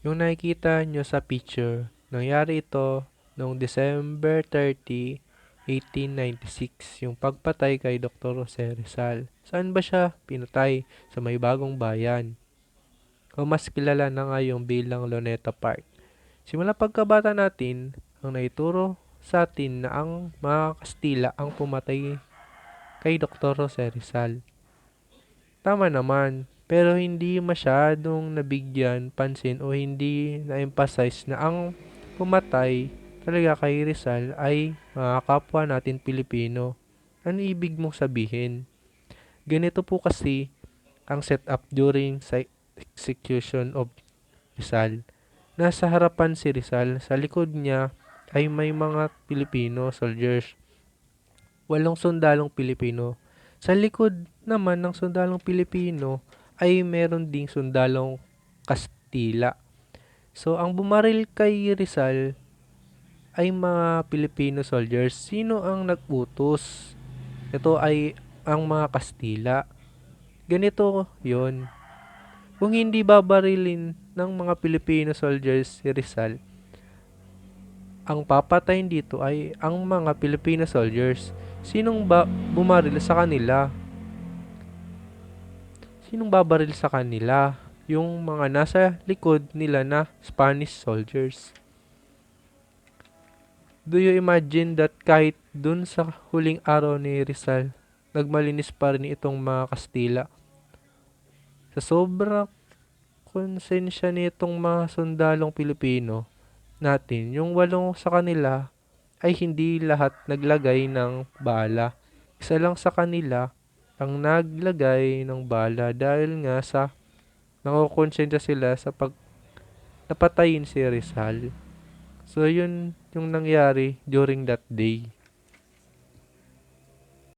Yung nakikita nyo sa picture, nangyari ito noong December 30, 1896, yung pagpatay kay Dr. Jose Rizal. Saan ba siya pinatay? Sa may Bagong Bayan, o mas kilala na ngayon bilang Luneta Park. Simula pagkabata natin, ang naituro sa atin na ang mga Kastila ang pumatay kay Dr. Jose Rizal. Tama naman, pero hindi masyadong nabigyan pansin o hindi na-emphasize na ang pumatay talaga kay Rizal ay mga kapwa natin Pilipino. Ano ibig mong sabihin? Ganito po kasi ang setup during sa execution of Rizal. Nasa harapan si Rizal, sa likod niya ay may mga Pilipino soldiers. Walong sundalong Pilipino. Sa likod naman ng sundalong Pilipino ay meron ding sundalong Kastila. So, ang bumaril kay Rizal ay mga Filipino soldiers. Sino ang nag-utos? Ito ay ang mga Kastila. Ganito yon. Kung hindi babarilin ng mga Filipino soldiers si Rizal, ang papatayin dito ay ang mga Filipino soldiers. Sinong bumaril sa kanila? Sinong babaril sa kanila? Yung mga nasa likod nila na Spanish soldiers. Do you imagine that kahit dun sa huling araw ni Rizal, nagmalinis pa rin itong mga Kastila? Sa sobrang konsensya nitong mga sundalong Pilipino natin, yung walong sa kanila ay hindi lahat naglagay ng bala. Isa lang sa kanila ang naglagay ng bala dahil nga sa nakokonsensya sila sa napatayin si Rizal. So, yun yung nangyari during that day.